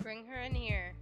Bring her in here.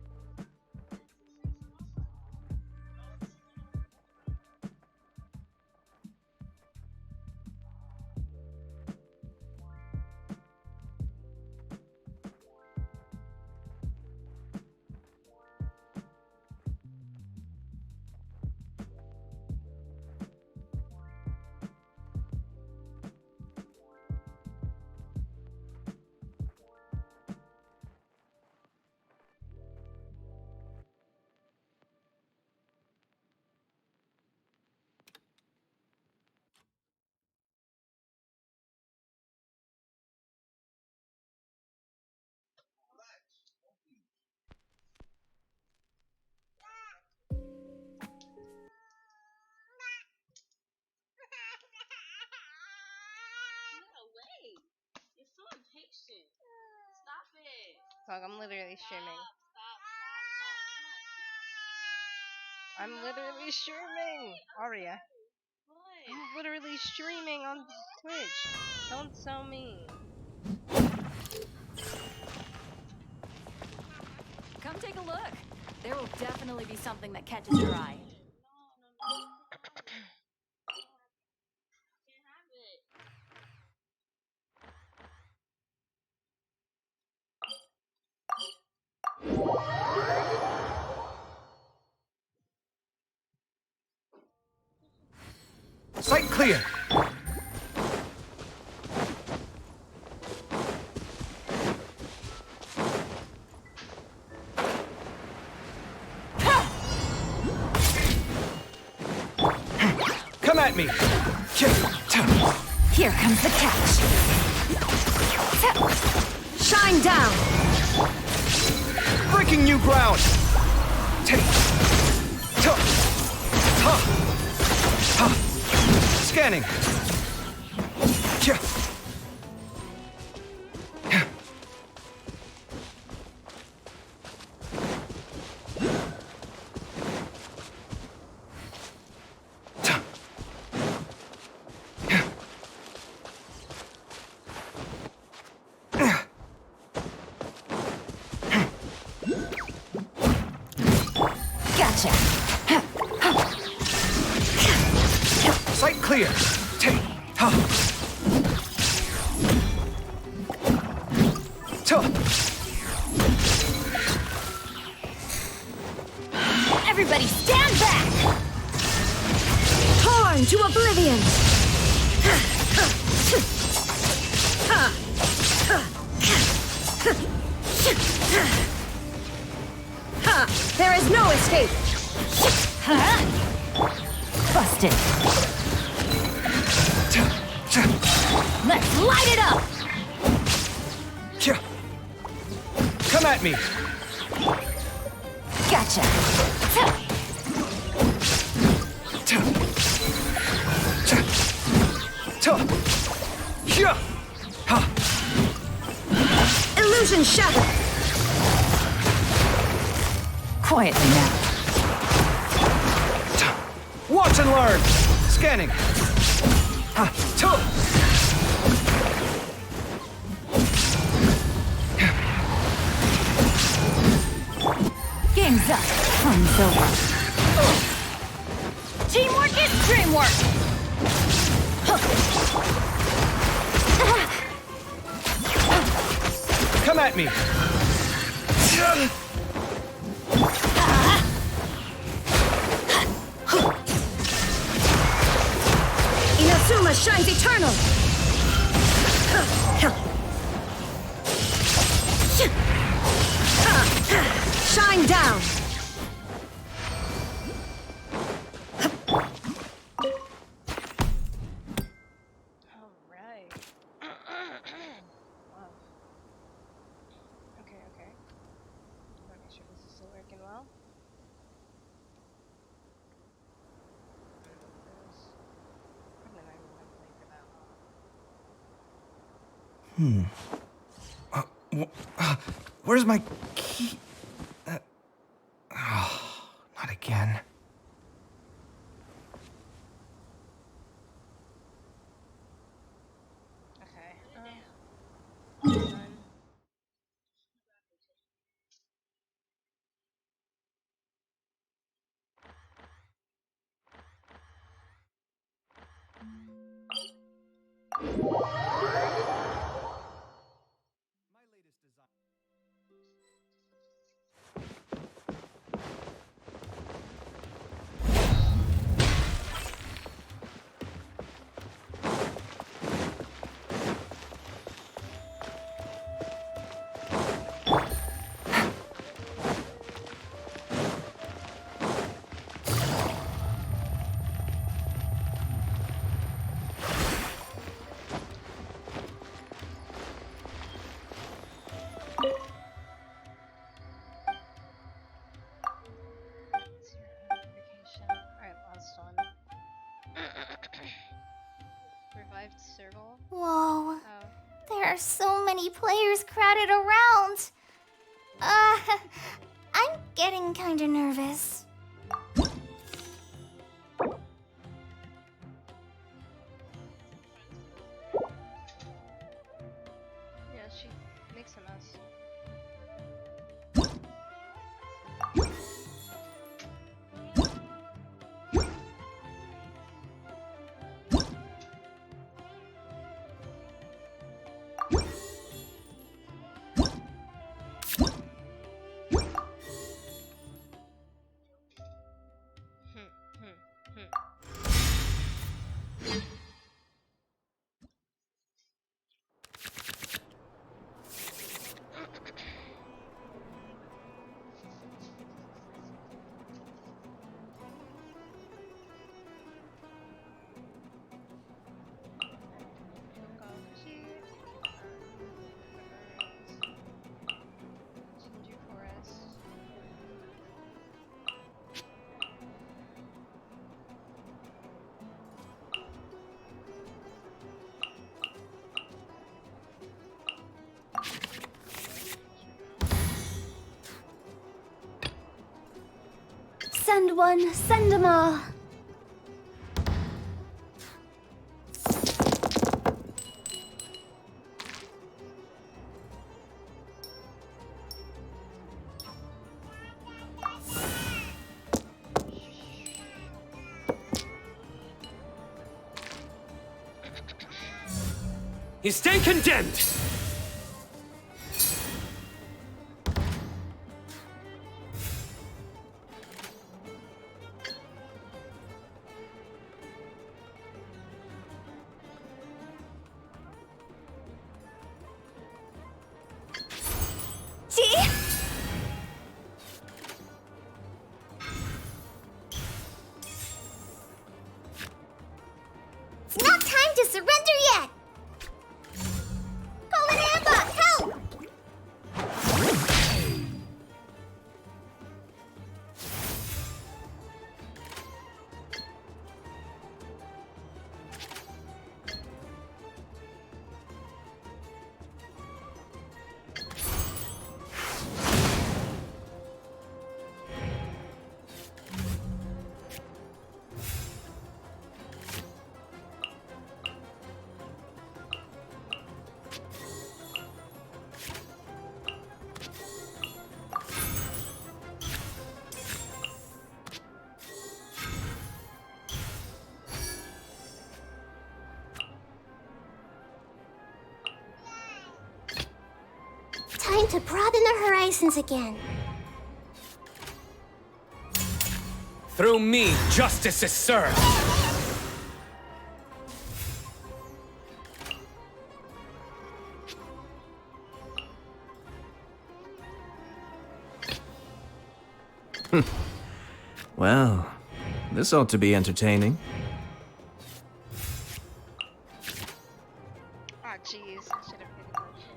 No, wait. You're so impatient. Stop it. Fuck, I'm literally streaming. Stop. I'm literally streaming. Aria. What? I'm literally streaming on Twitch. Don't tell me. Come take a look. There will definitely be something that catches your eye. No. Can't have it. Sight clear! Come at me! Here comes the catch. Shine down! Breaking new ground! Scanning! Gotcha! Sight clear! Everybody stand back! Torn to oblivion! There is no escape! Busted! Let's light it up! Come at me! Gotcha! Illusion shattered! Quietly now. Watch and learn! Scanning! Game's up. Fun's over. Teamwork is dreamwork! Come at me! Inazuma shines eternal! Shine down! Alright. Wow. Okay. Gotta make sure this is still working well. Probably not even gonna play for that long. Where's my key? Not again. Okay. revived circle? Whoa. Oh. There are so many players crowded around. I'm getting kinda nervous. Yeah, she makes a mess. Shinju Forest. Send one, send 'em all. You stay condemned! Gee! It's not time to surrender yet! Call an ambush! Help! Time to broaden the horizons again. Through me, justice is served! Well, this ought to be entertaining. Ah, jeez. I should have paid attention.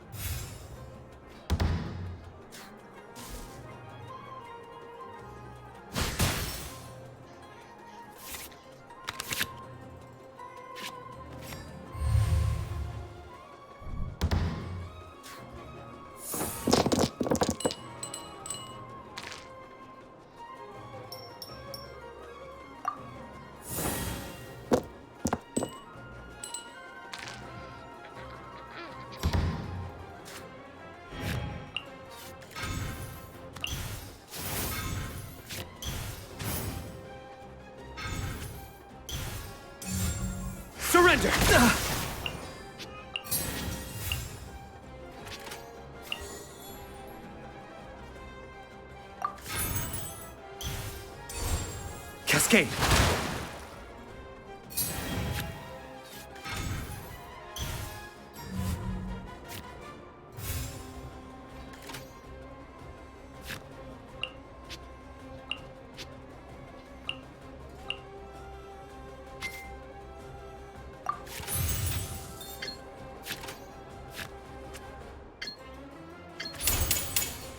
Surrender! Cascade!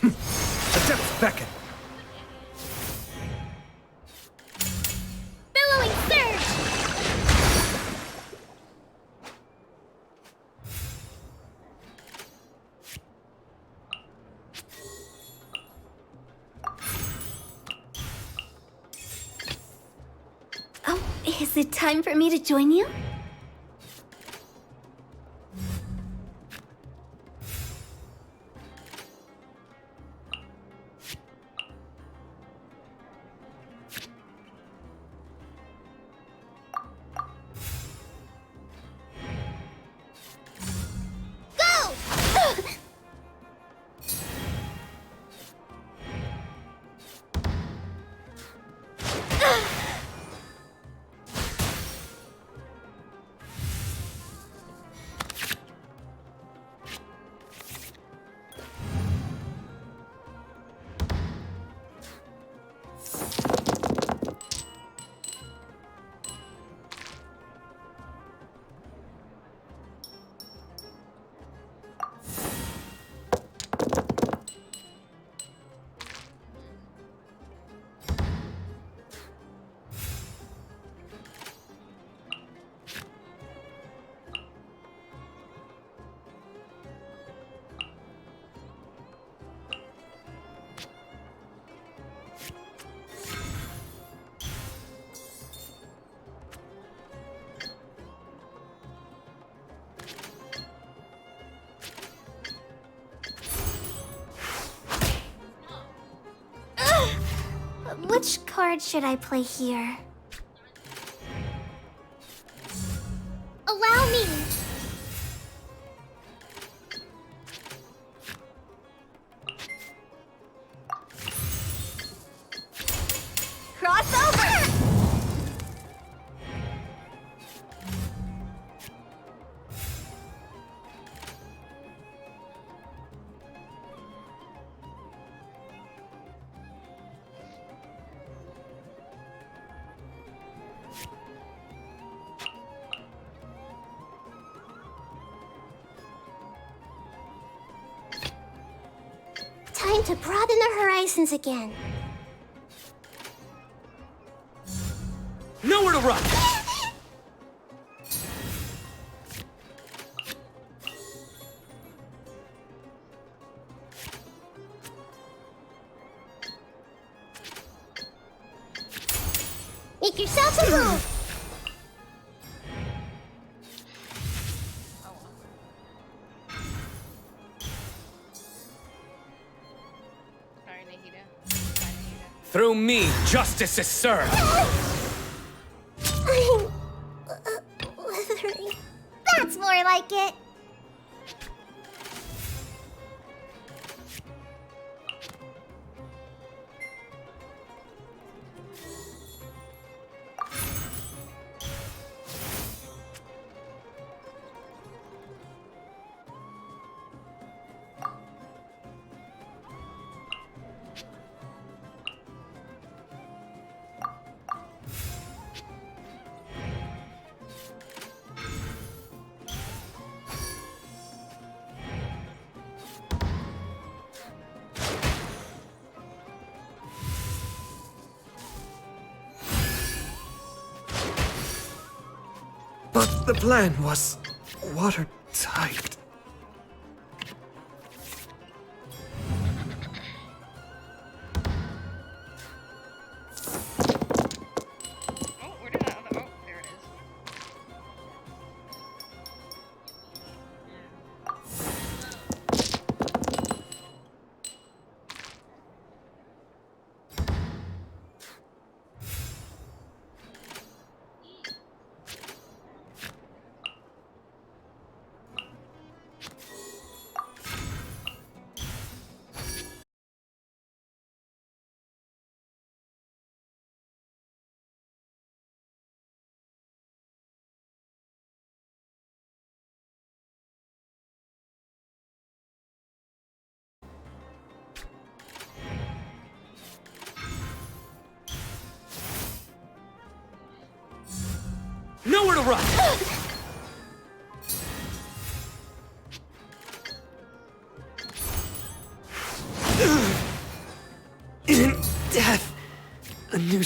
The depths beckon! Billowing surge! Is it time for me to join you? Which card should I play here? Allow me! Crossover! Time to broaden the horizons again. Nowhere to run! Make yourself a move! Sorry, Nahida. Bye, Nahida. Through me, justice is served! I'm... withering. That's more like it! But the plan was watertight. Oh, where did that other... Oh, there it is. Nowhere to run! In death, a new...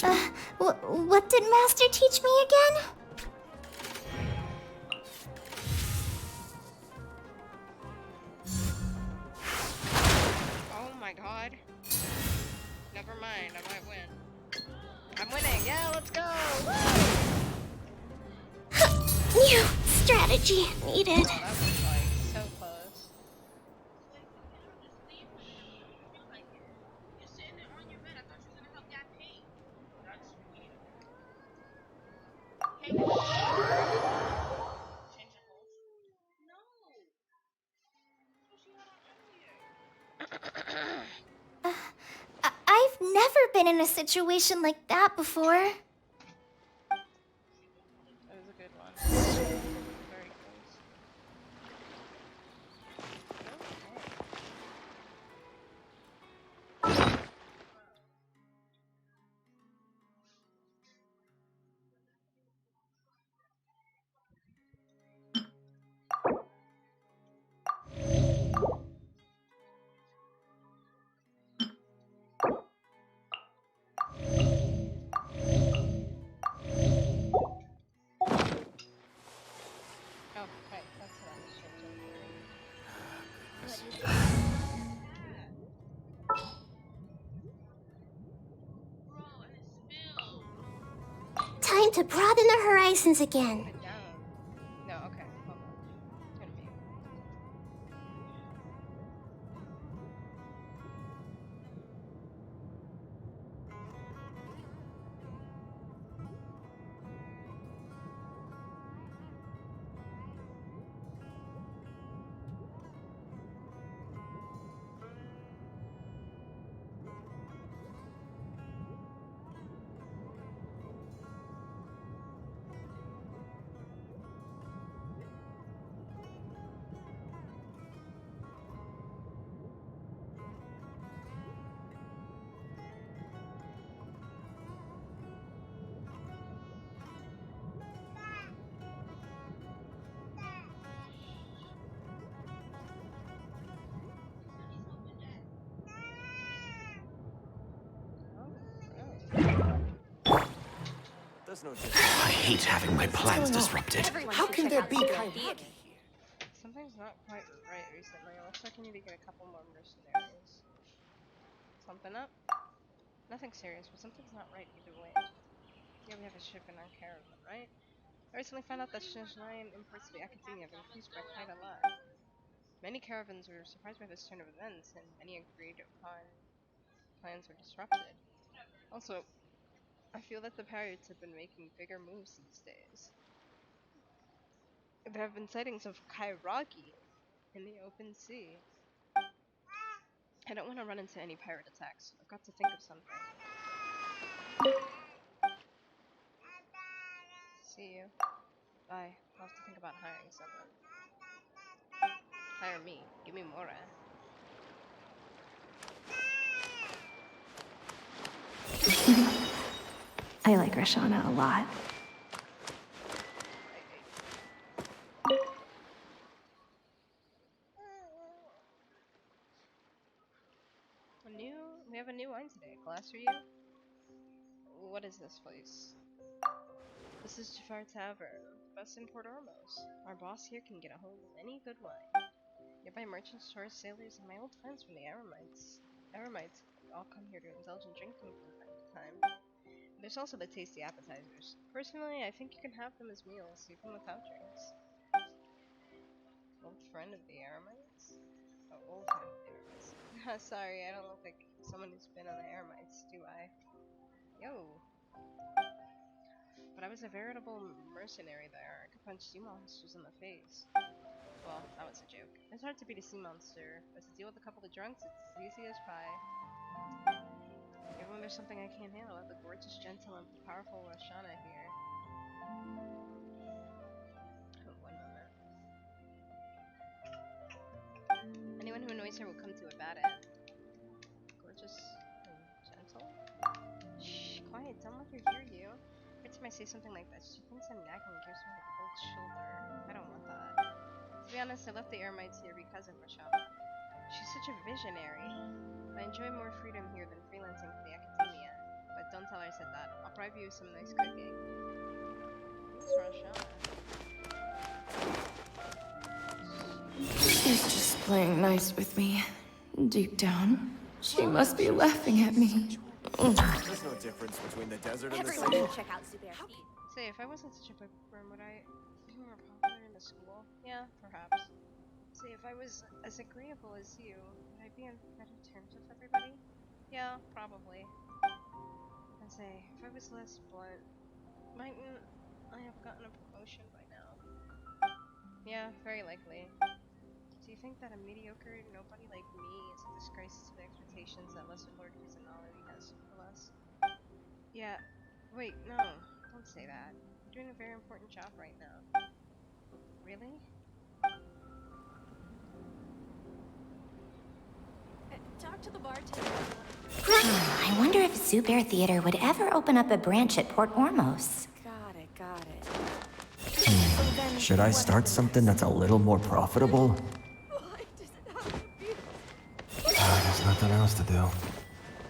What did Master teach me again? Oh my god. Never mind, I might win. I'm winning, yeah, let's go! Woo! Phew, strategy needed. That was like so close. Like, you know, just leave when it doesn't make you feel like it. You're sitting there on your bed. I thought you were gonna help that pee. That's weird. Hey, change the clothes. No. So she had on earlier. I've never been in a situation like that before. That was a good one. Very close. Oh, right, that's what I was changing. Bro, and it spilled. Time to broaden the horizons again. Put it down. No, okay, hold on. It's gonna be. There's no I hate having my plans disrupted. Everyone How should can check there out be Superheroes. Kairaki? Something's not quite right recently. It looks like I need to get a couple more mercenaries. Something up? Nothing serious, but something's not right either way. Here we have a ship in our caravan, right? I recently found out that Shenzhen imports to the Academia have increased by quite a lot. Many caravans were surprised by this turn of events, and many agreed upon plans were disrupted. Also, I feel that the pirates have been making bigger moves these days. There have been sightings of Kairagi in the open sea. I don't want to run into any pirate attacks, so I've got to think of something. See you. Bye. I'll have to think about hiring someone. Hire me. Give me Mora. I like Rashana a lot. We have a new wine today. A glass for you? What is this place? This is Jafar Tavern, best in Port Ormos. Our boss here can get a hold of any good wine. Nearby merchants, tourists, sailors, and my old friends from the Aramites all come here to indulge in drinking from time to time. There's also the tasty appetizers. Personally, I think you can have them as meals, even without drinks. Old friend of the Aramites? Oh, old friend of the Aramites. Sorry, I don't look like someone who's been on the Aramites, do I? Yo! But I was a veritable mercenary there. I could punch sea monsters in the face. Well, that was a joke. It's hard to beat a sea monster, but to deal with a couple of drunks, it's as easy as pie. Even when there's something I can't handle, I have the gorgeous, gentle, and powerful Roshana here. Oh, 1 moment. Anyone who annoys her will come to a bad end. Gorgeous and gentle? Shh, quiet, don't let her hear you. Every time I say something like that, she thinks I'm nagging and gives me a cold shoulder. I don't want that. To be honest, I left the Eremites here because of Roshana. She's such a visionary. I enjoy more freedom here than freelancing for the Academia. But don't tell her I said that. I'll bribe you with some nice cooking. Who's Roshana? She's just playing nice with me. Deep down, she must be laughing at me. There's no difference between the desert and the Everyone sea. should check out Superheroes. Say, if I wasn't such a bookworm, would I be more Yeah, perhaps. See, if I was as agreeable as you, would I be on better terms with everybody? Yeah, probably. And say, if I was less blunt, mightn't I have gotten a promotion by now? Yeah, very likely. Do you think that a mediocre nobody like me is a disgrace to the expectations that Lesser Lord Kusanali has of us? Yeah, wait, no, don't say that. You're doing a very important job right now. Really? Talk to the bartender. I wonder if Zubair Theater would ever open up a branch at Port Ormos. Got it, got it. So then Should I what start happens something next? that's a little more profitable? Why does it have to be this? There's nothing else to do.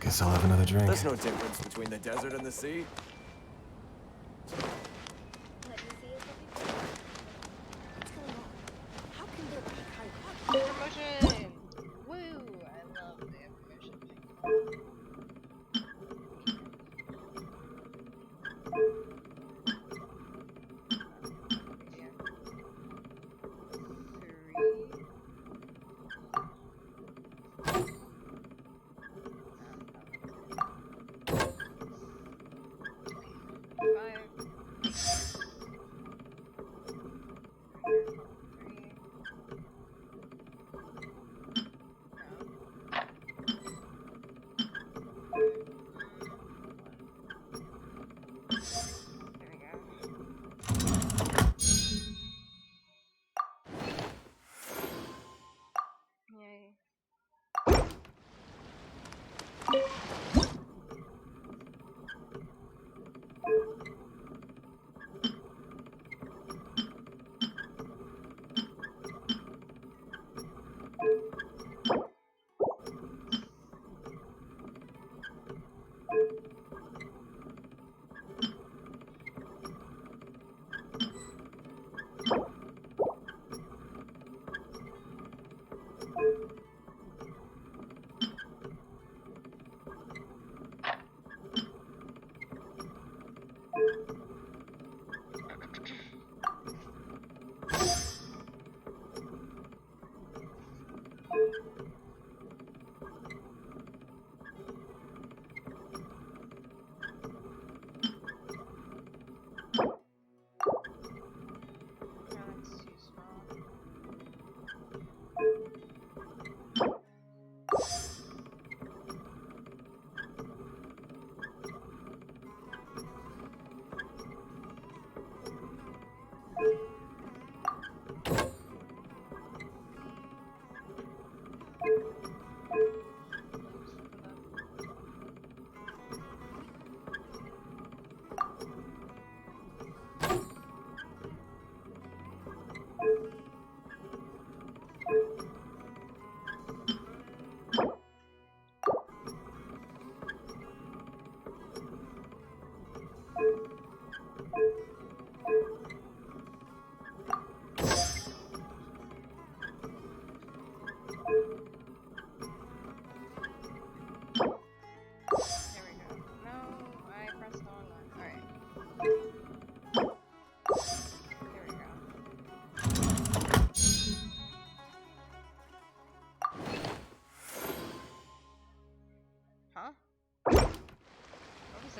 Guess I'll have another drink. There's no difference between the desert and the sea. How can there be high Promotion! Woo! I love the promotion.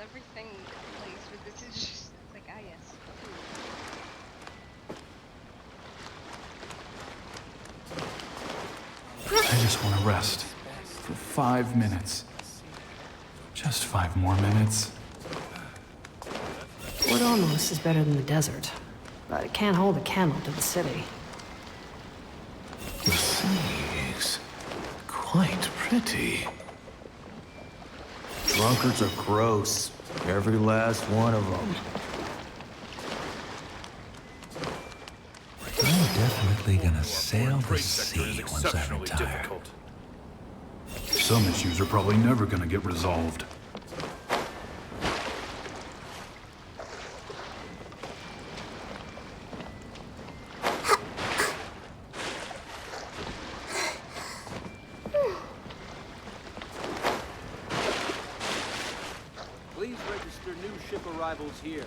Everything plays with this is just like yes. I just want to rest for 5 minutes. Just 5 more minutes. Port Ormos is better than the desert, but it can't hold a candle to the city. The sea is quite pretty. Drunkards are gross. Every last one of them. I'm definitely gonna sail the sea once I retire. Some issues are probably never gonna get resolved. Please register new ship arrivals here.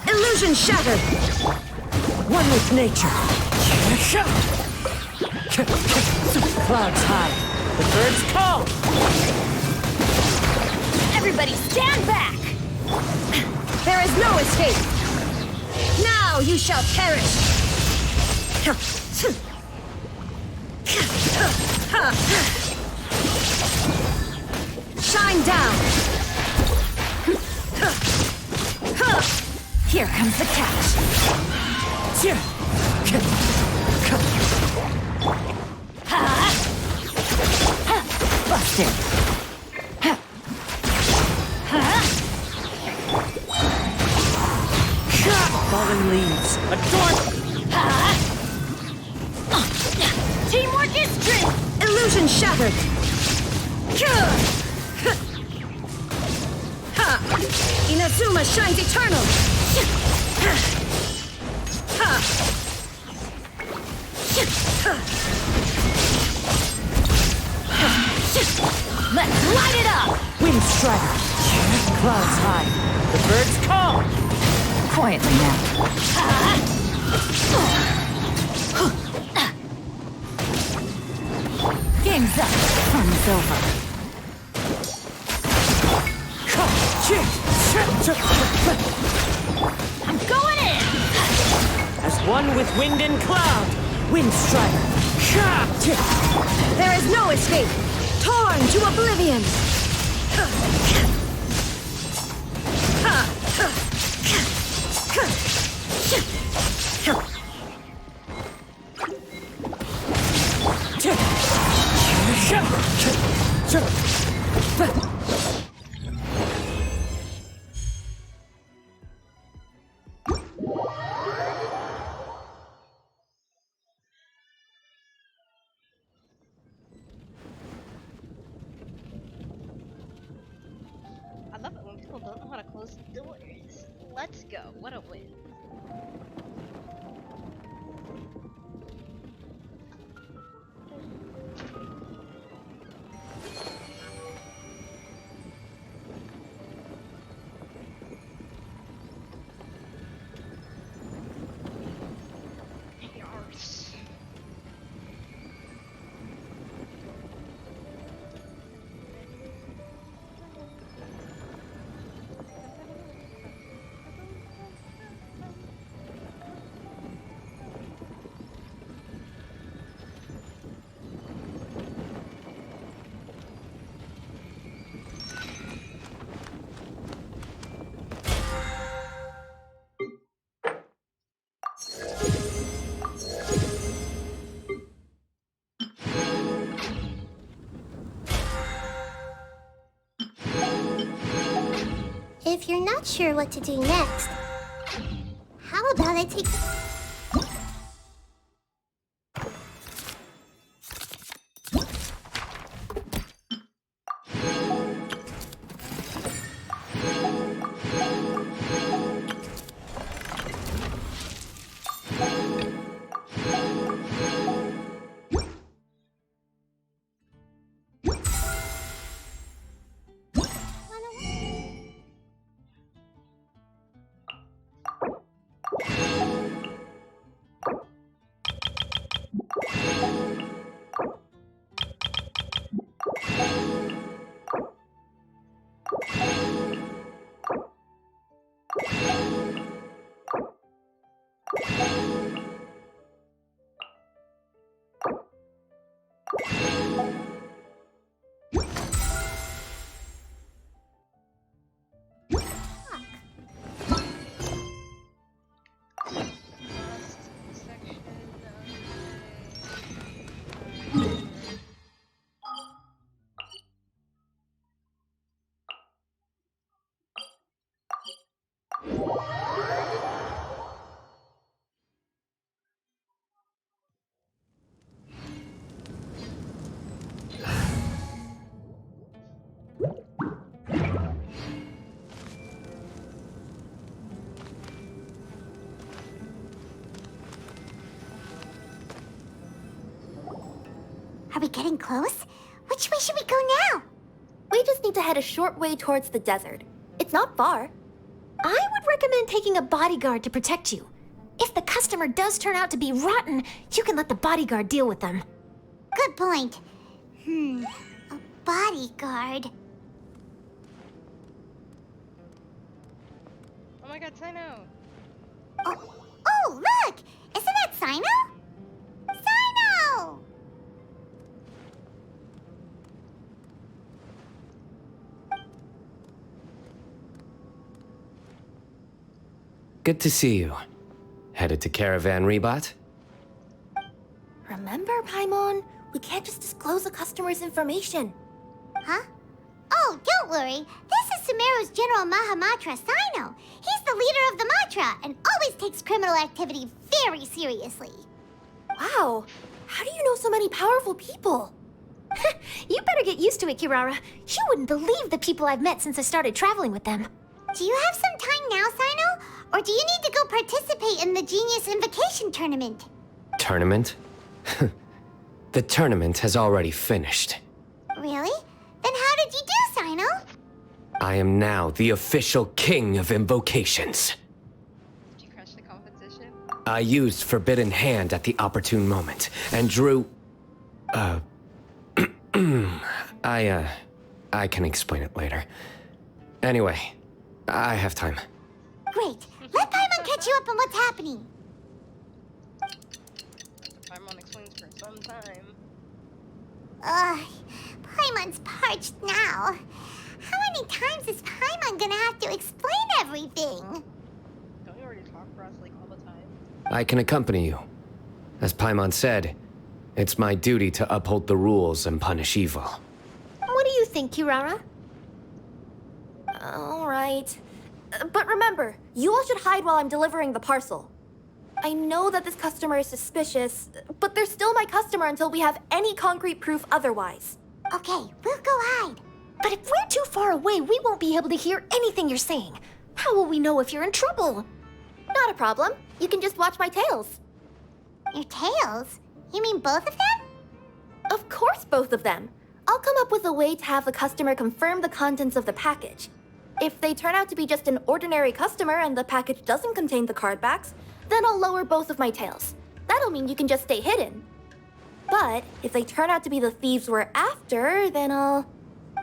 Illusion shattered! One with nature. Clouds high. The birds call! Everybody stand back! There is no escape! Now you shall perish! Shine down! Here comes the catch! Busted! Fallen leaves. Adorn! Teamwork is strength! Illusion shattered! Inazuma shines eternal! Let's light it up! Wind strider. Clouds high. The birds call! Quietly now. Game's up. Fun's over. I'm going in! As one with wind and cloud. Wind strider. There is no escape! Torn to oblivion! I love it when people don't know how to close doors. Let's go. What a win. Yards. If you're not sure what to do next, how about I take... Are we getting close? Which way should we go now? We just need to head a short way towards the desert. It's not far. I would recommend taking a bodyguard to protect you. If the customer does turn out to be rotten, you can let the bodyguard deal with them. Good point. A bodyguard. Oh my god, Sino! Oh, look! Isn't that Sino? Sino! Good to see you. Headed to Caravan Rebot? Remember, Paimon? We can't just disclose a customer's information. Huh? Oh, don't worry. This is Sumeru's General Mahamatra, Sino. He's the leader of the Matra and always takes criminal activity very seriously. Wow. How do you know so many powerful people? You better get used to it, Kirara. You wouldn't believe the people I've met since I started traveling with them. Do you have some time now, Sino? Or do you need to go participate in the Genius Invocation Tournament? Tournament? The tournament has already finished. Really? Then how did you do, Sino? I am now the official king of invocations. Did you crush the competition? I used Forbidden Hand at the opportune moment and drew... I can explain it later. Anyway, I have time. Great. Let Paimon catch you up on what's happening. Paimon explains for some time. Paimon's parched now. How many times is Paimon gonna have to explain everything? Don't you already talk for us like all the time? I can accompany you. As Paimon said, it's my duty to uphold the rules and punish evil. What do you think, Kirara? All right. But remember, you all should hide while I'm delivering the parcel. I know that this customer is suspicious, but they're still my customer until we have any concrete proof otherwise. Okay, we'll go hide. But if we're too far away, we won't be able to hear anything you're saying. How will we know if you're in trouble? Not a problem. You can just watch my tails. Your tails? You mean both of them? Of course, both of them. I'll come up with a way to have the customer confirm the contents of the package. If they turn out to be just an ordinary customer and the package doesn't contain the card backs, then I'll lower both of my tails. That'll mean you can just stay hidden. But if they turn out to be the thieves we're after, then I'll...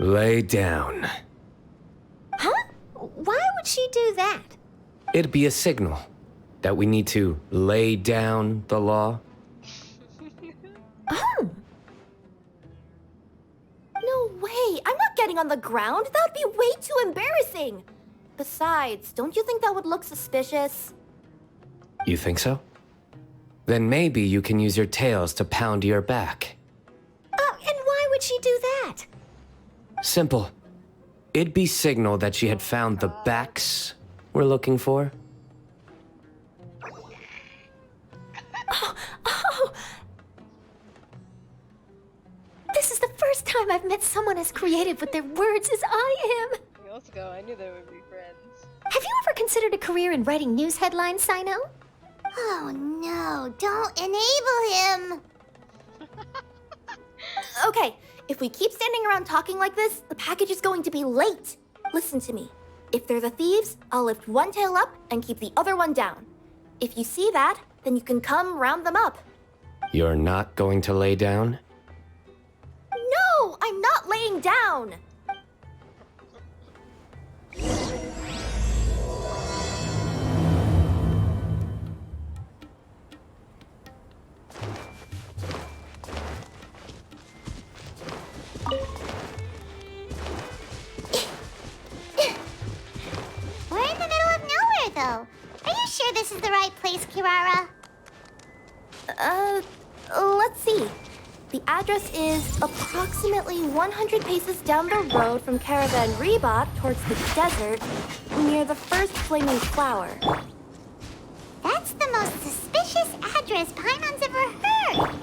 Lay down. Huh? Why would she do that? It'd be a signal that we need to lay down the law. Oh. No way! I'm not getting on the ground! That would be way too embarrassing! Besides, don't you think that would look suspicious? You think so? Then maybe you can use your tails to pound your back. And why would she do that? Simple. It'd be signal that she had found the backs we're looking for. Oh! This is the first time I've met someone as creative with their words as I am. Let's go. I knew they would be friends. Have you ever considered a career in writing news headlines, Sino? Oh no, don't enable him! Okay, if we keep standing around talking like this, the package is going to be late. Listen to me. If they're the thieves, I'll lift one tail up and keep the other one down. If you see that, then you can come round them up. You're not going to lay down? No, I'm not laying down! We're in the middle of nowhere, though. Are you sure this is the right place, Kirara? Let's see. The address is approximately 100 paces down the road from Caravan Rebot towards the desert, near the first flaming flower. That's the most suspicious address Paimon's ever heard.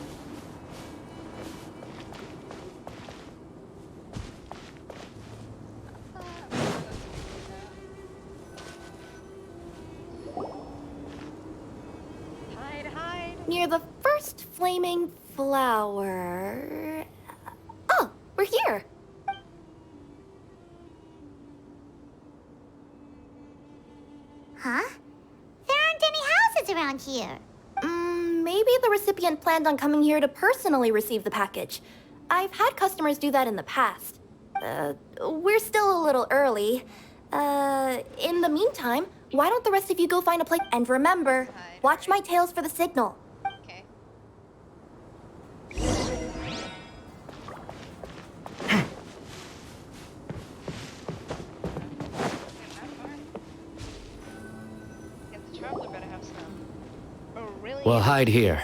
Near the first flaming flower... Oh, we're here. around here. Maybe the recipient planned on coming here to personally receive the package. I've had customers do that in the past. We're still a little early. In the meantime, why don't the rest of you go find a place? And remember, watch my tails for the signal. Okay. Yeah, the traveler better have some. Oh, really? We'll hide here.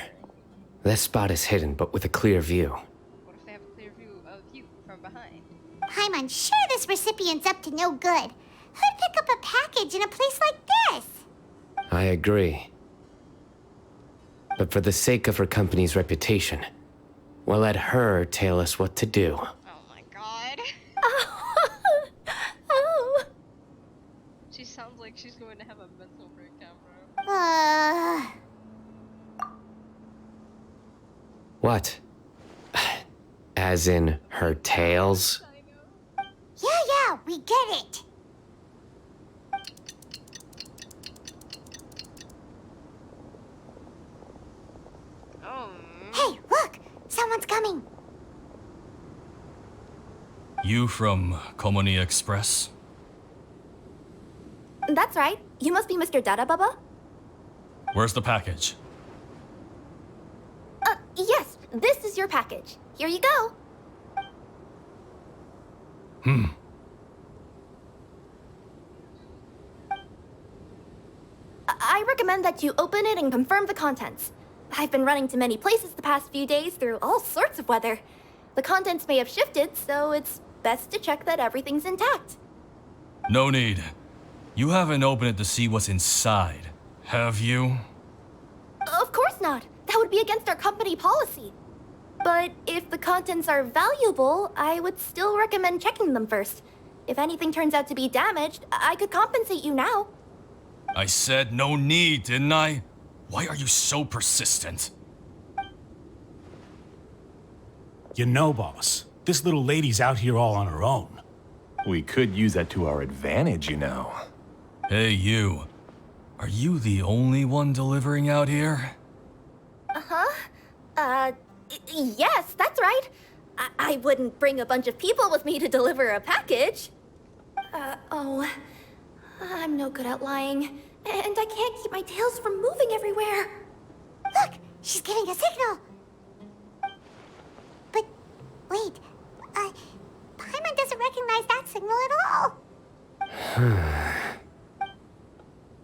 This spot is hidden, but with a clear view. What if they have a clear view of you from behind? I'm sure this recipient's up to no good. Who'd pick up a package in a place like this? I agree. But for the sake of her company's reputation, we'll let her tell us what to do. Oh my god. Oh. She sounds like she's going to have a mental breakdown, bro. What? As in her tails? Yeah, we get it. Oh. Hey, look! Someone's coming. You from Komoni Express? That's right. You must be Mr. Dada Baba? Where's the package? Yes, this is your package. Here you go. I recommend that you open it and confirm the contents. I've been running to many places the past few days through all sorts of weather. The contents may have shifted, so it's best to check that everything's intact. No need. You haven't opened it to see what's inside, have you? Of course not. That would be against our company policy. But if the contents are valuable, I would still recommend checking them first. If anything turns out to be damaged, I could compensate you now. I said no need, didn't I? Why are you so persistent? You know, boss, this little lady's out here all on her own. We could use that to our advantage, you know. Hey, you. Are you the only one delivering out here? Yes, that's right. I wouldn't bring a bunch of people with me to deliver a package. I'm no good at lying, and I can't keep my tails from moving everywhere. Look, she's giving a signal. But wait, Paimon doesn't recognize that signal at all.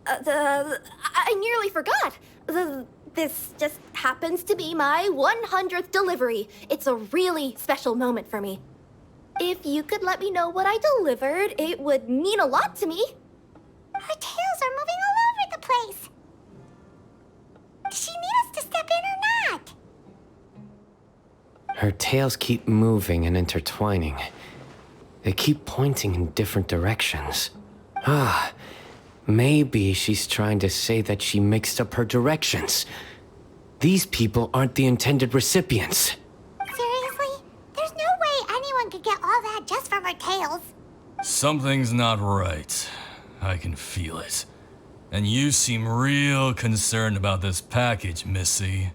I nearly forgot. This just happens to be my 100th delivery. It's a really special moment for me. If you could let me know what I delivered, it would mean a lot to me. Her tails are moving all over the place. Does she need us to step in or not? Her tails keep moving and intertwining. They keep pointing in different directions. Maybe she's trying to say that she mixed up her directions. These people aren't the intended recipients. Seriously? There's no way anyone could get all that just from her tails. Something's not right. I can feel it. And you seem real concerned about this package, Missy.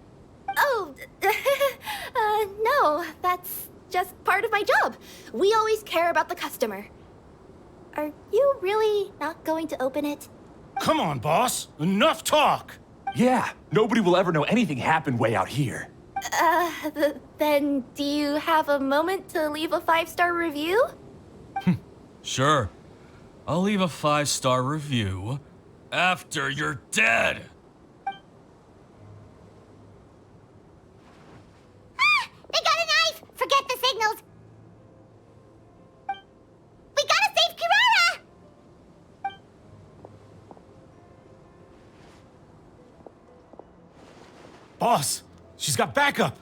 Oh, no, that's just part of my job. We always care about the customer. Are you really not going to open it? Come on, boss. Enough talk. Yeah, nobody will ever know anything happened way out here. Then do you have a moment to leave a 5-star review? Sure. I'll leave a 5-star review after you're dead. They got a knife! Forget the signals! We gotta save Kirara! Boss, she's got backup.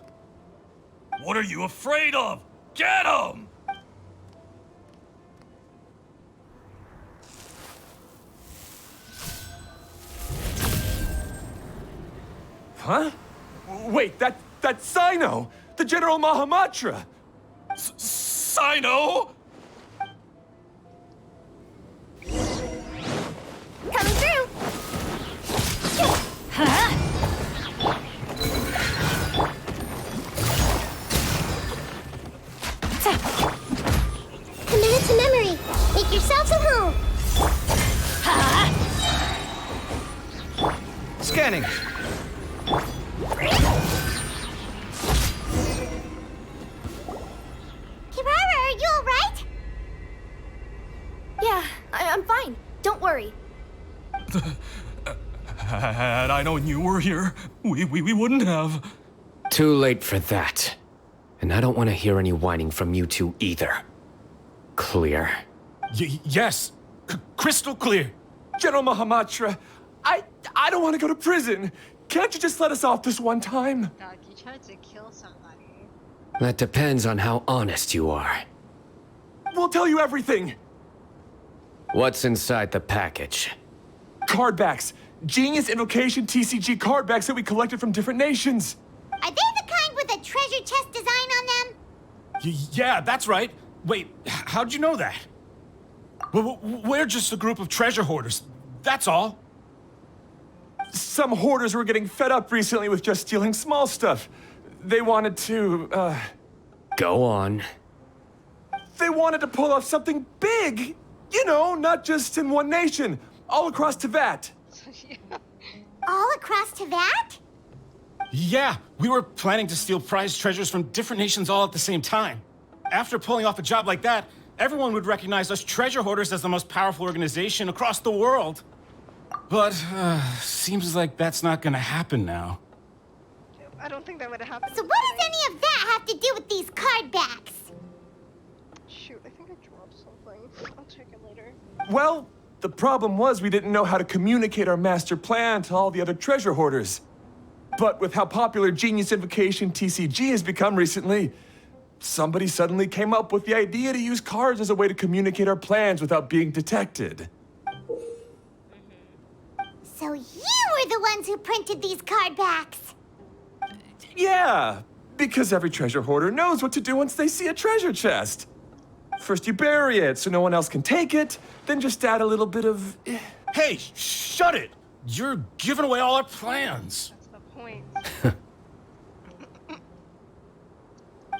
What are you afraid of? Get him! Huh? Wait, that's Sino! The General Mahamatra! Sino? Coming through! Scanning. Kirara, are you alright? Yeah, I'm fine. Don't worry. Had I known you were here, we wouldn't have. Too late for that. And I don't want to hear any whining from you two either. Clear? Yes. Crystal clear. General Mahamatra, I don't want to go to prison. Can't you just let us off this one time? Doc, you tried to kill somebody. That depends on how honest you are. We'll tell you everything. What's inside the package? Card backs. Genius Invocation TCG card backs that we collected from different nations. Are they the kind with a treasure chest design on them? Yeah, that's right. Wait, how'd you know that? We're just a group of treasure hoarders. That's all. Some hoarders were getting fed up recently with just stealing small stuff. They wanted to, Go on. They wanted to pull off something big. You know, not just in one nation. All across Teyvat. All across Teyvat? Yeah, we were planning to steal prized treasures from different nations all at the same time. After pulling off a job like that, everyone would recognize us treasure hoarders as the most powerful organization across the world. But, seems like that's not gonna happen now. I don't think that would have happened. So what does any of that have to do with these card backs? Shoot, I think I dropped something. I'll check it later. Well, the problem was we didn't know how to communicate our master plan to all the other treasure hoarders. But with how popular Genius Invocation TCG has become recently, somebody suddenly came up with the idea to use cards as a way to communicate our plans without being detected. So you were the ones who printed these card backs? Yeah, because every treasure hoarder knows what to do once they see a treasure chest. First you bury it so no one else can take it, then just add a little bit of... Hey, shut it! You're giving away all our plans. That's the point.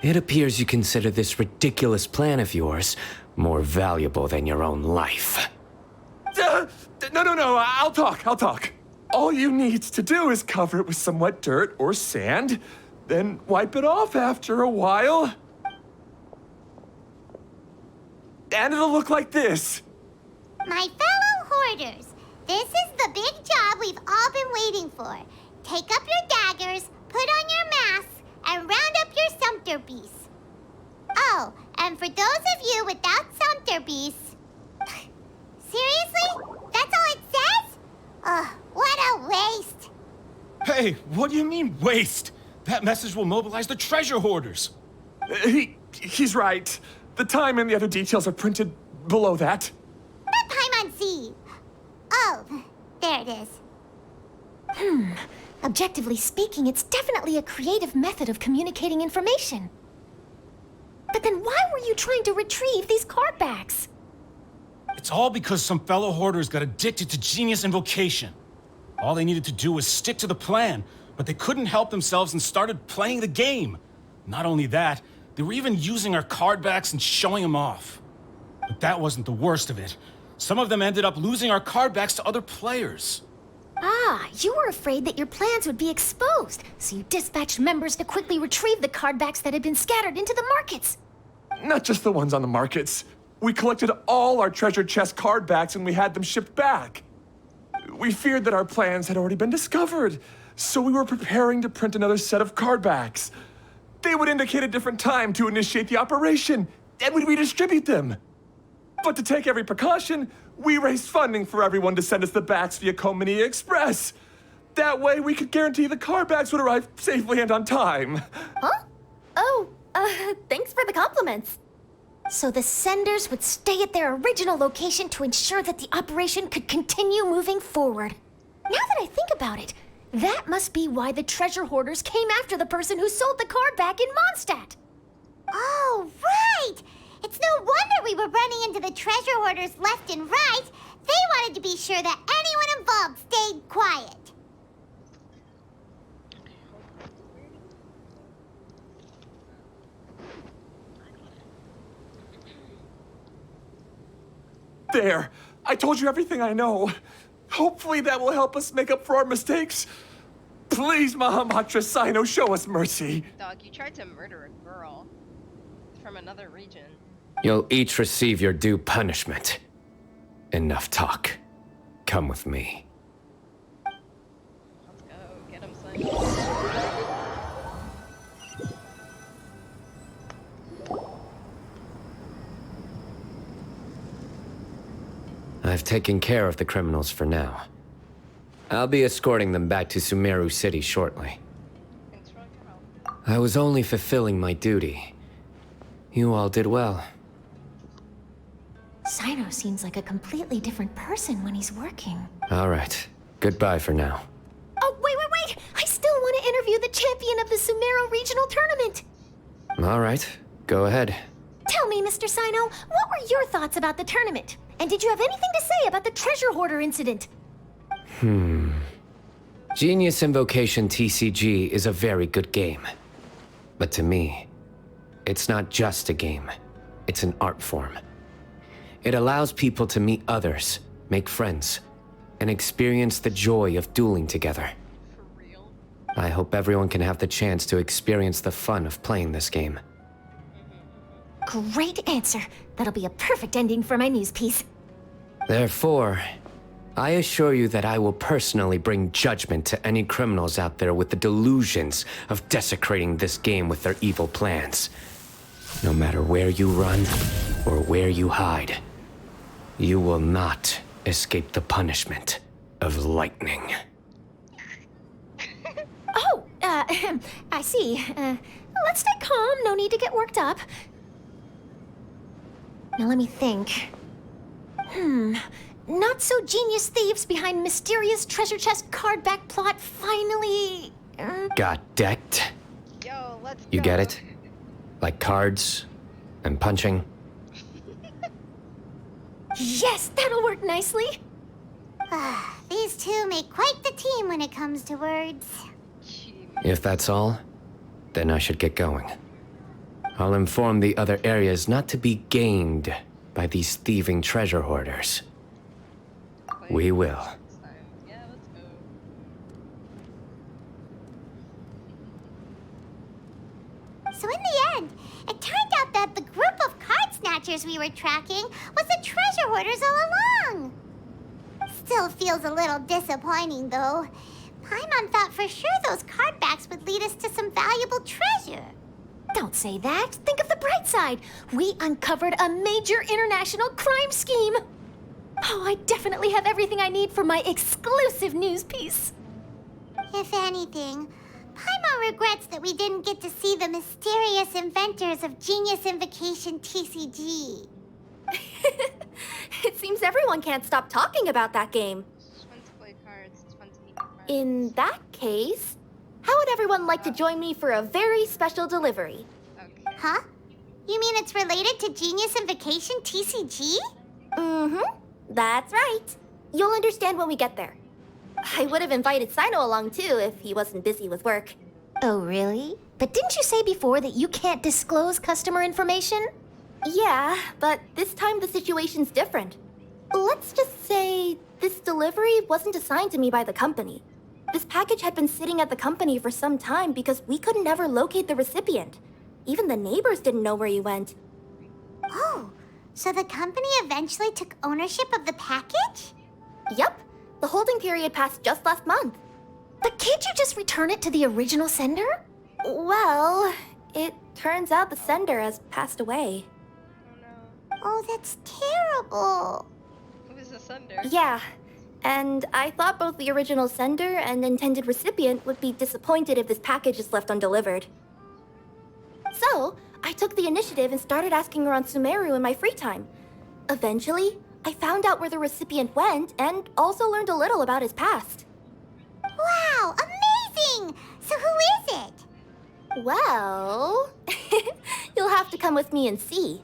It appears you consider this ridiculous plan of yours more valuable than your own life. No, I'll talk. All you need to do is cover it with some wet dirt or sand, then wipe it off after a while. And it'll look like this. My fellow hoarders, this is the big job we've all been waiting for. Take up your daggers, put on your masks, and round up your sumpter beasts. Oh, and for those of you without sumpter beasts... Seriously? That's all it says? Ugh, what a waste. Hey, what do you mean, waste? That message will mobilize the treasure hoarders. He's right. The time and the other details are printed below that. Not Paimon. Oh, there it is. Objectively speaking, it's definitely a creative method of communicating information. But then why were you trying to retrieve these card backs? It's all because some fellow hoarders got addicted to Genius Invocation. All they needed to do was stick to the plan, but they couldn't help themselves and started playing the game. Not only that, they were even using our card backs and showing them off. But that wasn't the worst of it. Some of them ended up losing our card backs to other players. Ah, you were afraid that your plans would be exposed, so you dispatched members to quickly retrieve the card backs that had been scattered into the markets. Not just the ones on the markets. We collected all our treasure chest card backs and we had them shipped back. We feared that our plans had already been discovered, so we were preparing to print another set of card backs. They would indicate a different time to initiate the operation, and we'd redistribute them. But to take every precaution, we raised funding for everyone to send us the backs via Komini Express. That way we could guarantee the card backs would arrive safely and on time. Huh? Oh, thanks for the compliments. So the senders would stay at their original location to ensure that the operation could continue moving forward. Now that I think about it, that must be why the treasure hoarders came after the person who sold the card back in Mondstadt. Oh, right! It's no wonder we were running into the treasure hoarders left and right. They wanted to be sure that anyone involved stayed quiet. There. I told you everything I know. Hopefully that will help us make up for our mistakes. Please, Mahamatra Sino, show us mercy. Dog, you tried to murder a girl from another region. You'll each receive your due punishment. Enough talk. Come with me. Let's go. Get him, son. I've taken care of the criminals for now. I'll be escorting them back to Sumeru City shortly. Thanks for your help. I was only fulfilling my duty. You all did well. Sino seems like a completely different person when he's working. All right. Goodbye for now. Oh, wait! I still want to interview the champion of the Sumeru Regional Tournament! All right. Go ahead. Tell me, Mr. Sino, what were your thoughts about the tournament? And did you have anything to say about the treasure hoarder incident? Genius Invocation TCG is a very good game. But to me, it's not just a game. It's an art form. It allows people to meet others, make friends, and experience the joy of dueling together. For real? I hope everyone can have the chance to experience the fun of playing this game. Great answer. That'll be a perfect ending for my news piece. Therefore, I assure you that I will personally bring judgment to any criminals out there with the delusions of desecrating this game with their evil plans. No matter where you run or where you hide, you will not escape the punishment of lightning. Oh, I see. Let's stay calm. No need to get worked up. Now let me think. Not so genius thieves behind mysterious treasure chest card back plot finally... Got decked? Yo, let's go. You get it? Like cards and punching? Yes, that'll work nicely. These two make quite the team when it comes to words. If that's all, then I should get going. I'll inform the other areas not to be gamed by these thieving treasure hoarders. We will. Yeah, let's go. So in the end, it turned out that the group of card snatchers we were tracking was the treasure hoarders all along. Still feels a little disappointing, though. Paimon thought for sure those card backs would lead us to some valuable treasure. Don't say that. Think of the bright side. We uncovered a major international crime scheme. Oh, I definitely have everything I need for my exclusive news piece. If anything, Paimon regrets that we didn't get to see the mysterious inventors of Genius Invocation TCG. It seems everyone can't stop talking about that game. It's fun to play cards. It's fun to meet your friends. In that case, how would everyone like to join me for a very special delivery? Okay. Huh? You mean it's related to Genius Invocation TCG? That's right. You'll understand when we get there. I would have invited Sino along too if he wasn't busy with work. Oh, really? But didn't you say before that you can't disclose customer information? Yeah, but this time the situation's different. Let's just say this delivery wasn't assigned to me by the company. This package had been sitting at the company for some time because we could never locate the recipient. Even the neighbors didn't know where he went. Oh, so the company eventually took ownership of the package? Yep. The holding period passed just last month. But can't you just return it to the original sender? Well, it turns out the sender has passed away. Oh, that's terrible. Who's the sender? Yeah, and I thought both the original sender and intended recipient would be disappointed if this package is left undelivered. So, I took the initiative and started asking around Sumeru in my free time. Eventually, I found out where the recipient went and also learned a little about his past. Wow, amazing! So who is it? Well, you'll have to come with me and see.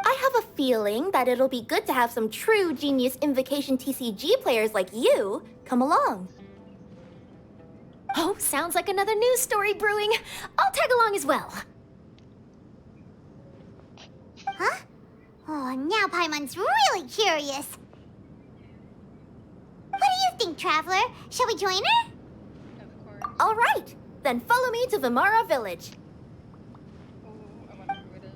I have a feeling that it'll be good to have some true Genius Invocation TCG players like you come along. Oh, sounds like another news story brewing. I'll tag along as well. Huh? Oh, now Paimon's really curious. big traveler. Shall we join her? Of course. All right, then follow me to Vimara Village. Oh, I wonder who it is.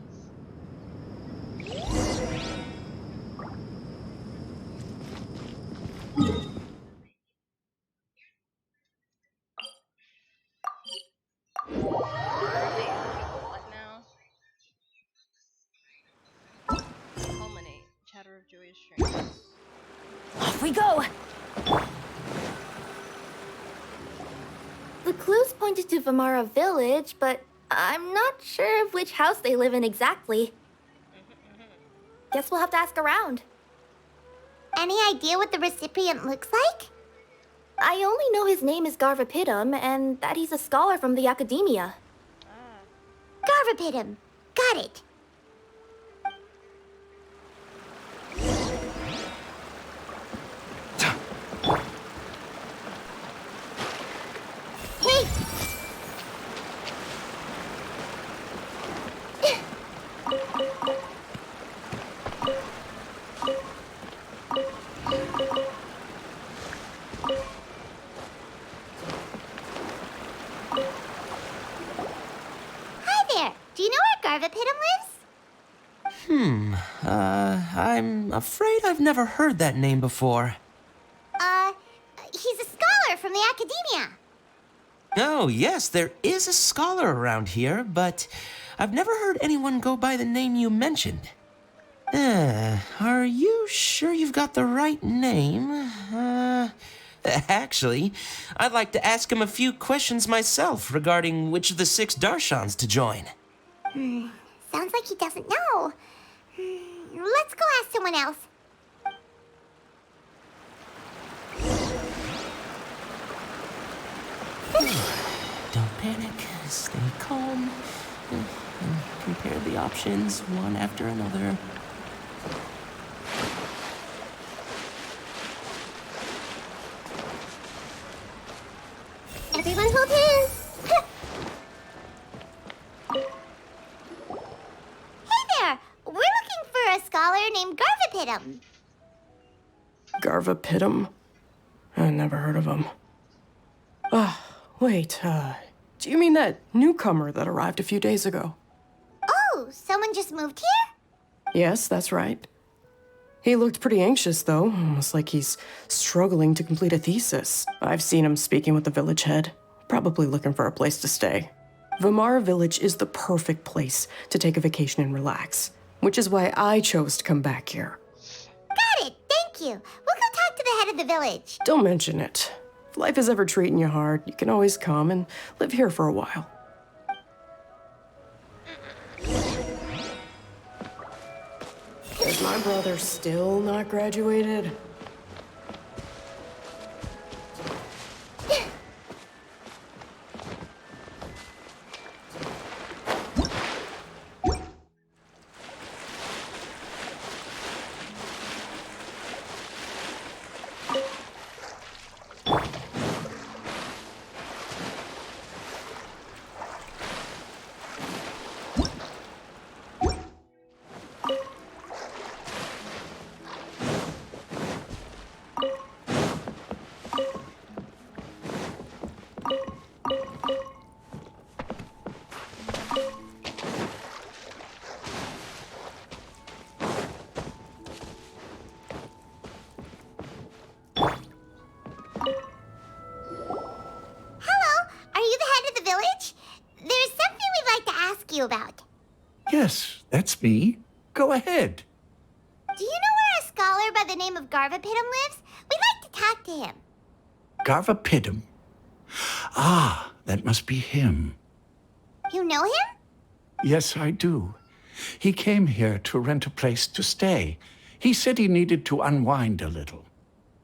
What now? Culminate. Chatter of joyous strings. Off we go! The clues pointed to Vimara Village, but I'm not sure of which house they live in exactly. Guess we'll have to ask around. Any idea what the recipient looks like? I only know his name is Garvapidum and that he's a scholar from the academia. Garvapidum. Got it. Hey! Hi there. Do you know where Garvapidum lives? I'm afraid I've never heard that name before. He's a scholar from the academia. Oh, yes, there is a scholar around here, but I've never heard anyone go by the name you mentioned. Are you sure you've got the right name? Actually, I'd like to ask him a few questions myself regarding which of the 6 Darshans to join. Sounds like he doesn't know. Let's go ask someone else. Don't panic, stay calm, and compare the options one after another. Everyone hold hands. Hey there! We're looking for a scholar named Garvapidum. Garvapidum? I never heard of him. Wait, do you mean that newcomer that arrived a few days ago? Oh, someone just moved here? Yes, that's right. He looked pretty anxious, though, almost like he's struggling to complete a thesis. I've seen him speaking with the village head, probably looking for a place to stay. Vimara Village is the perfect place to take a vacation and relax, which is why I chose to come back here. Got it, thank you. We'll go talk to the head of the village. Don't mention it. If life is ever treating you hard, you can always come and live here for a while. Is my brother still not graduated? About. Yes, that's me. Go ahead. Do you know where a scholar by the name of Garvapidum lives? We'd like to talk to him. Garvapidum. Ah, that must be him. You know him? Yes, I do. He came here to rent a place to stay. He said he needed to unwind a little.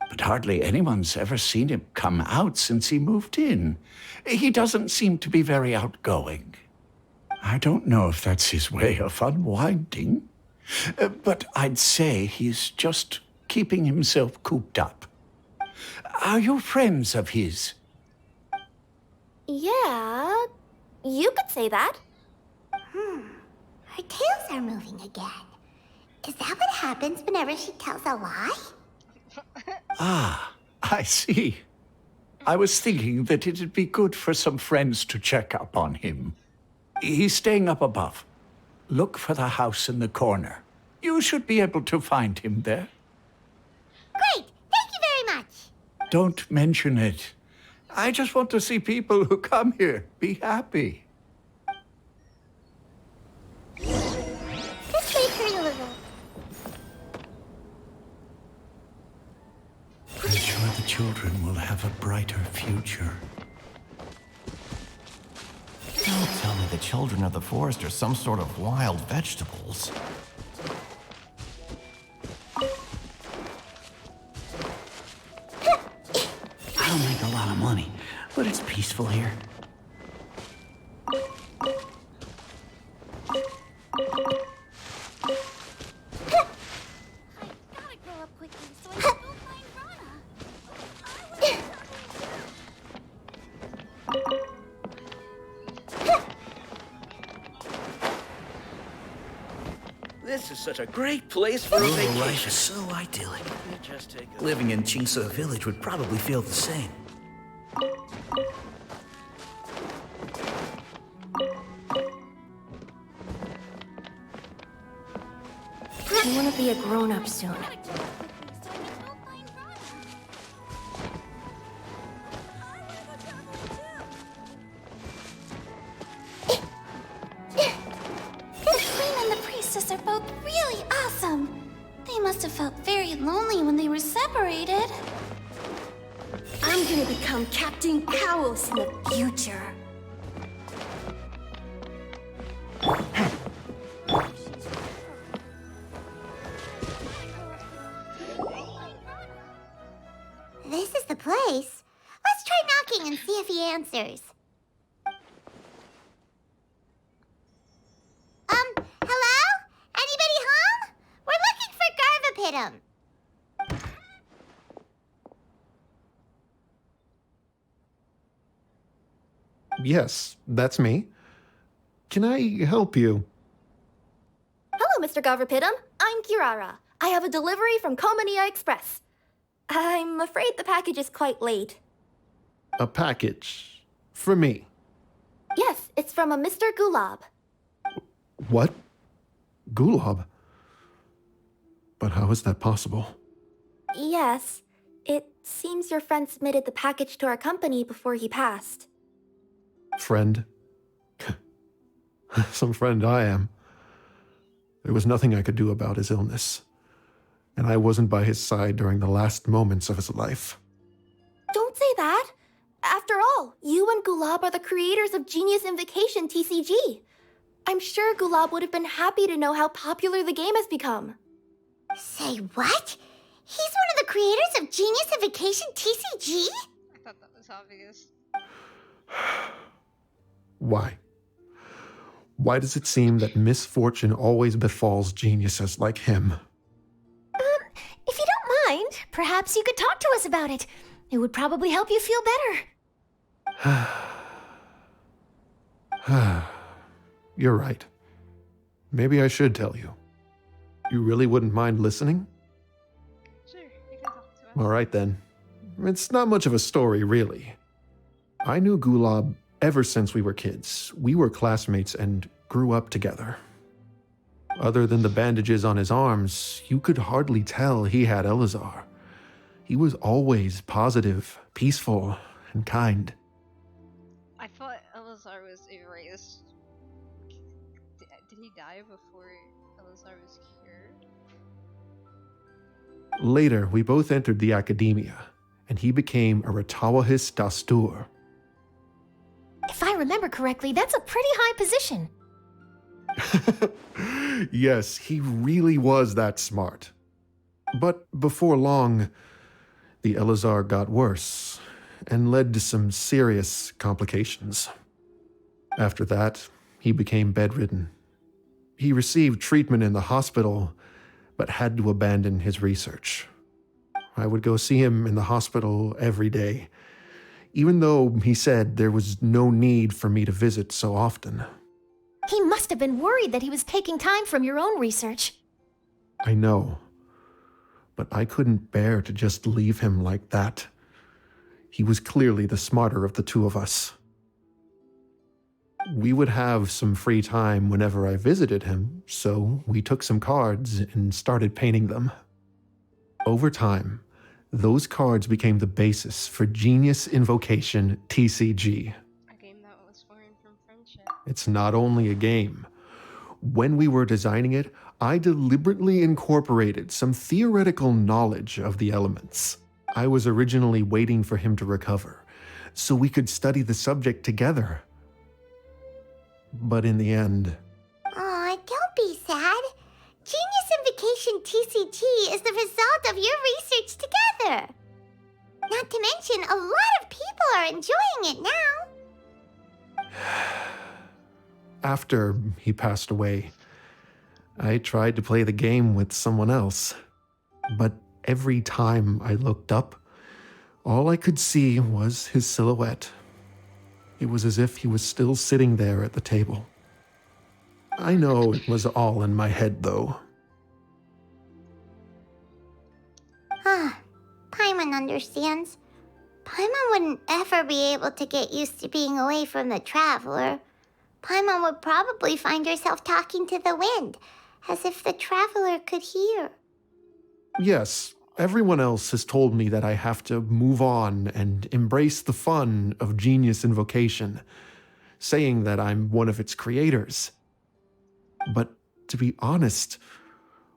But hardly anyone's ever seen him come out since he moved in. He doesn't seem to be very outgoing. I don't know if that's his way of unwinding, but I'd say he's just keeping himself cooped up. Are you friends of his? Yeah, you could say that. Her tails are moving again. Is that what happens whenever she tells a lie? Ah, I see. I was thinking that it'd be good for some friends to check up on him. He's staying up above. Look for the house in the corner. You should be able to find him there. Great! Thank you very much! Don't mention it. I just want to see people who come here be happy. This may hurt a little. I'm sure the children will have a brighter future. Don't tell me the children of the forest are some sort of wild vegetables. I don't make a lot of money, but it's peaceful here. This is such a great place for a Rural vacation. life is so idyllic. Just take a... Living in Chingsa village would probably feel the same. I want to be a grown-up soon. Are both really awesome. They must have felt very lonely when they were separated. I'm gonna become Captain Cowles in the future. This is the place. Let's try knocking and see if he answers. Hello? Anybody home? We're looking for Garvapitum. Yes, that's me. Can I help you? Hello, Mr. Garvapitum. I'm Kirara. I have a delivery from Komania Express. I'm afraid the package is quite late. A package. For me. Yes, it's from a Mr. Gulab. What? Gulab? But how is that possible? Yes, it seems your friend submitted the package to our company before he passed. Friend? Some friend I am. There was nothing I could do about his illness. And I wasn't by his side during the last moments of his life. Don't say that. After all, you and Gulab are the creators of Genius Invocation TCG. I'm sure Gulab would have been happy to know how popular the game has become. Say what? He's one of the creators of Genius Invocation TCG? I thought that was obvious. Why? Why does it seem that misfortune always befalls geniuses like him? If you don't mind, perhaps you could talk to us about it. It would probably help you feel better. You're right. Maybe I should tell you. You really wouldn't mind listening? Sure, you can talk to us. All right then. It's not much of a story, really. I knew Gulab ever since we were kids. We were classmates and grew up together. Other than the bandages on his arms, you could hardly tell he had Elazar. He was always positive, peaceful, and kind. I thought Elazar was erased. Did he die before Elazar was cured? Later, we both entered the academia, and he became a Ratawahis Dastur. If I remember correctly, that's a pretty high position. Yes, he really was that smart. But before long, the Elazar got worse and led to some serious complications. After that, he became bedridden. He received treatment in the hospital, but had to abandon his research. I would go see him in the hospital every day, even though he said there was no need for me to visit so often. He must have been worried that he was taking time from your own research. I know. but I couldn't bear to just leave him like that. He was clearly the smarter of the two of us. We would have some free time whenever I visited him, so we took some cards and started painting them. Over time, those cards became the basis for Genius Invocation TCG. A game that was born from friendship. It's not only a game. When we were designing it, I deliberately incorporated some theoretical knowledge of the elements. I was originally waiting for him to recover, so we could study the subject together. But in the end... Aw, don't be sad. Genius Invocation TCG is the result of your research together. Not to mention, a lot of people are enjoying it now. After he passed away, I tried to play the game with someone else. But every time I looked up, all I could see was his silhouette. It was as if he was still sitting there at the table. I know it was all in my head, though. Paimon understands. Paimon wouldn't ever be able to get used to being away from the Traveler. Paimon would probably find herself talking to the wind, as if the Traveler could hear. Yes, everyone else has told me that I have to move on and embrace the fun of Genius Invocation, saying that I'm one of its creators. But to be honest,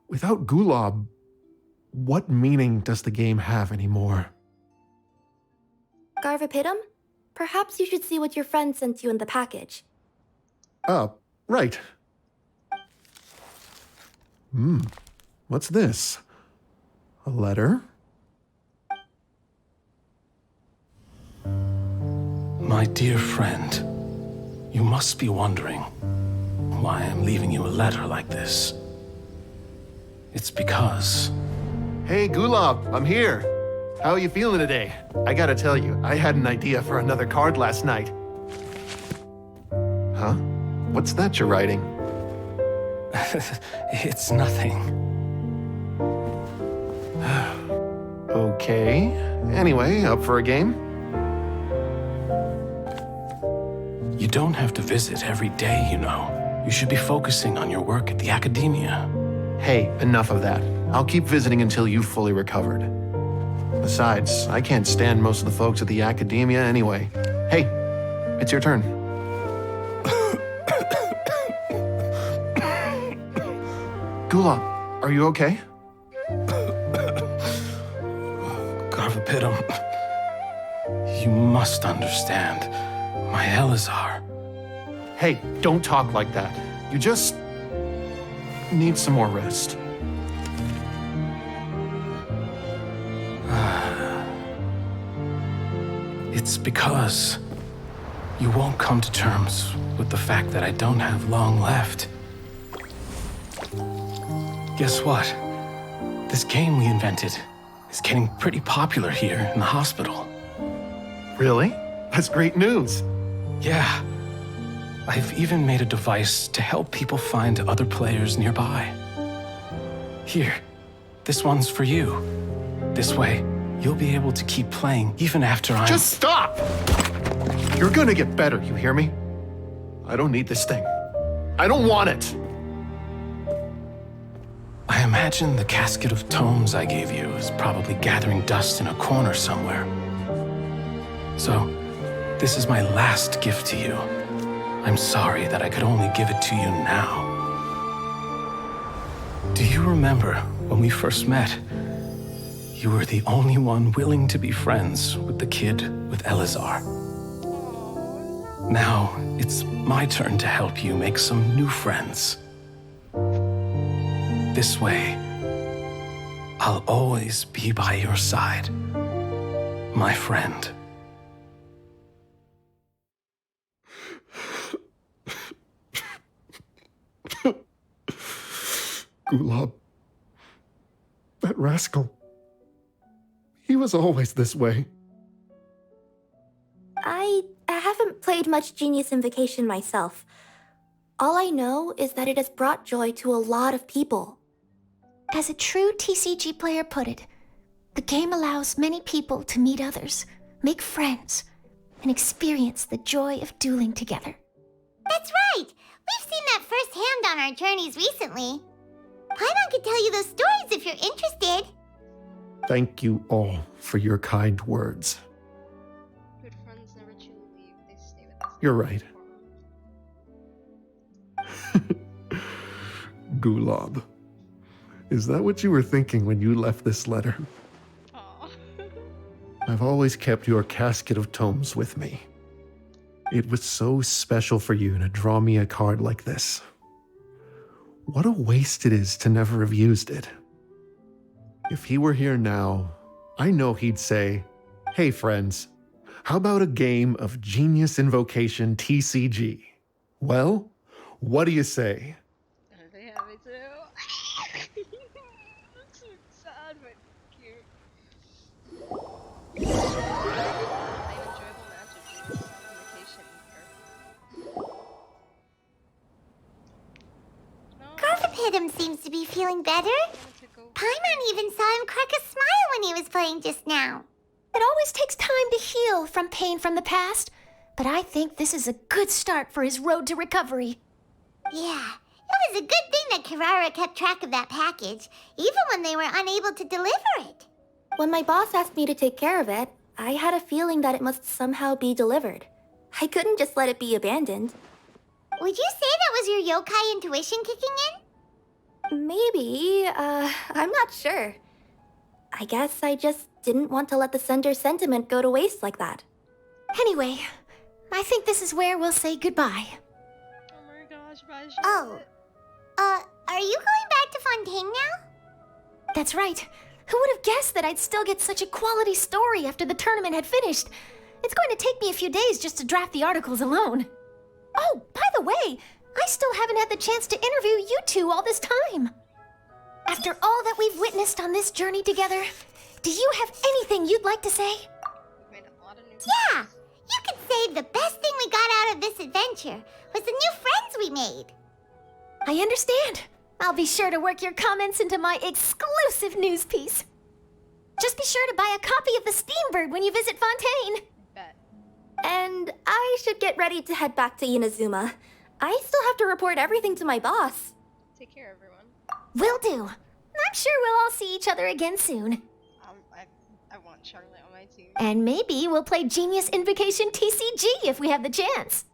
without Gulab, what meaning does the game have anymore? Garvapidum? Perhaps you should see what your friend sent you in the package. Right. What's this? A letter? My dear friend, you must be wondering why I'm leaving you a letter like this. It's because... Hey, Gulab, I'm here. How are you feeling today? I gotta tell you, I had an idea for another card last night. Huh? What's that you're writing? It's nothing. Okay. Anyway, up for a game? You don't have to visit every day, you know. You should be focusing on your work at the academia. Hey, enough of that. I'll keep visiting until you've fully recovered. Besides, I can't stand most of the folks at the academia anyway. Hey, it's your turn. Gulab, are you okay? Garvapidum, you must understand. My Elazar. Hey, don't talk like that. You just need some more rest. It's because you won't come to terms with the fact that I don't have long left. Guess what? This game we invented is getting pretty popular here in the hospital. Really? That's great news. Yeah. I've even made a device to help people find other players nearby. Here, this one's for you. This way, you'll be able to keep playing even after I'm... Just stop! You're gonna get better, you hear me? I don't need this thing. I don't want it! I imagine the casket of tomes I gave you is probably gathering dust in a corner somewhere. So, this is my last gift to you. I'm sorry that I could only give it to you now. Do you remember when we first met? You were the only one willing to be friends with the kid with Elazar. Now, it's my turn to help you make some new friends. This way, I'll always be by your side, my friend. Gulab. That rascal. He was always this way. I haven't played much Genius Invocation myself. All I know is that it has brought joy to a lot of people. As a true TCG player put it, the game allows many people to meet others, make friends, and experience the joy of dueling together. That's right! We've seen that firsthand on our journeys recently. Paimon could tell you those stories if you're interested. Thank you all for your kind words. Good friends never truly leave, they stay with us. You're right. Gulob. Is that what you were thinking when you left this letter? Aww. I've always kept your casket of tomes with me. It was so special for you to draw me a card like this. What a waste it is to never have used it. If he were here now, I know he'd say, "Hey friends, how about a game of Genius Invocation TCG? Well, what do you say?" They have it too. That's so sad but cute. Play an enjoyable match of Genius Invocation here. Garfapidum seems to be feeling better. Paimon even saw him crack a smile when he was playing just now. It always takes time to heal from pain from the past, but I think this is a good start for his road to recovery. Yeah, it was a good thing that Kirara kept track of that package, even when they were unable to deliver it. When my boss asked me to take care of it, I had a feeling that it must somehow be delivered. I couldn't just let it be abandoned. Would you say that was your yokai intuition kicking in? Maybe, I'm not sure. I guess I just didn't want to let the sender's sentiment go to waste like that. Anyway, I think this is where we'll say goodbye. Oh my gosh, bye. Oh. Are you going back to Fontaine now? That's right. Who would have guessed that I'd still get such a quality story after the tournament had finished? It's going to take me a few days just to draft the articles alone. Oh, by the way, I still haven't had the chance to interview you two all this time. After all that we've witnessed on this journey together, do you have anything you'd like to say? Yeah! You could say the best thing we got out of this adventure was the new friends we made. I understand. I'll be sure to work your comments into my exclusive news piece. Just be sure to buy a copy of the Steambird when you visit Fontaine. Bet. And I should get ready to head back to Inazuma. I still have to report everything to my boss. Take care, everyone. Will do. I'm sure we'll all see each other again soon. I want Charlotte on my team. And maybe we'll play Genius Invocation TCG if we have the chance.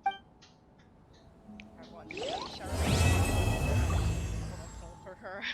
I want Charlotte. I'm gonna fall for her.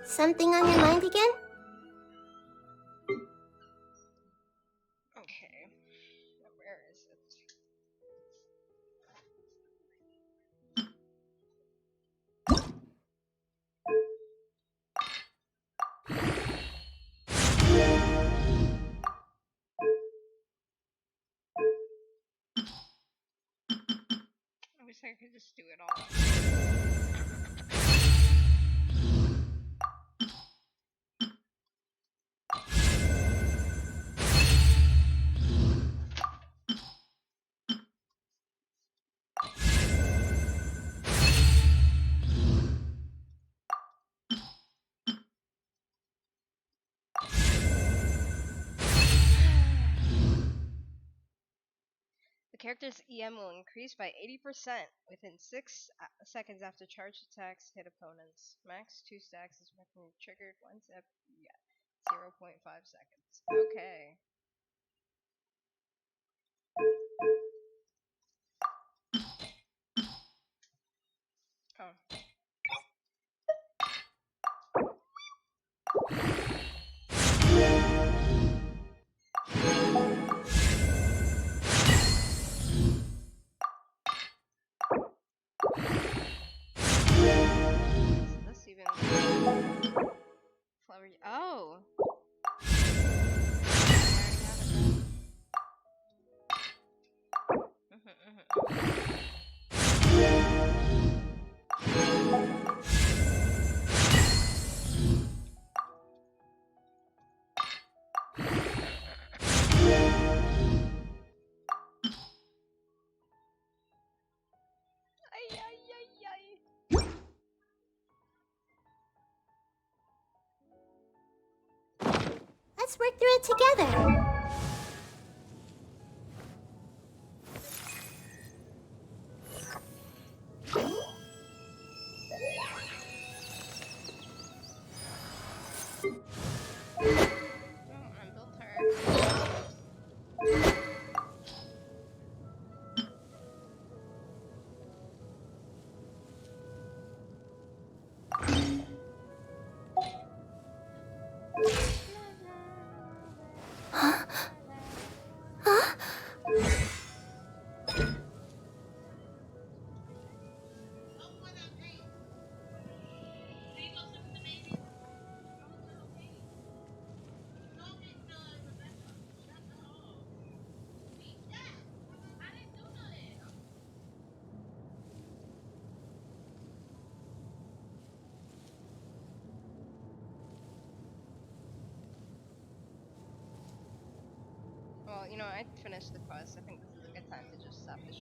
Something on your mind again? Okay. Where is it? I wish I could just do it all. The character's EM will increase by 80% within 6 seconds after charged attacks hit opponents. Max 2 stacks is triggered once every 0.5 seconds. Okay. Oh. Let's work through it together. Well, you know, I finished the quest. I think this is a good time to just stop the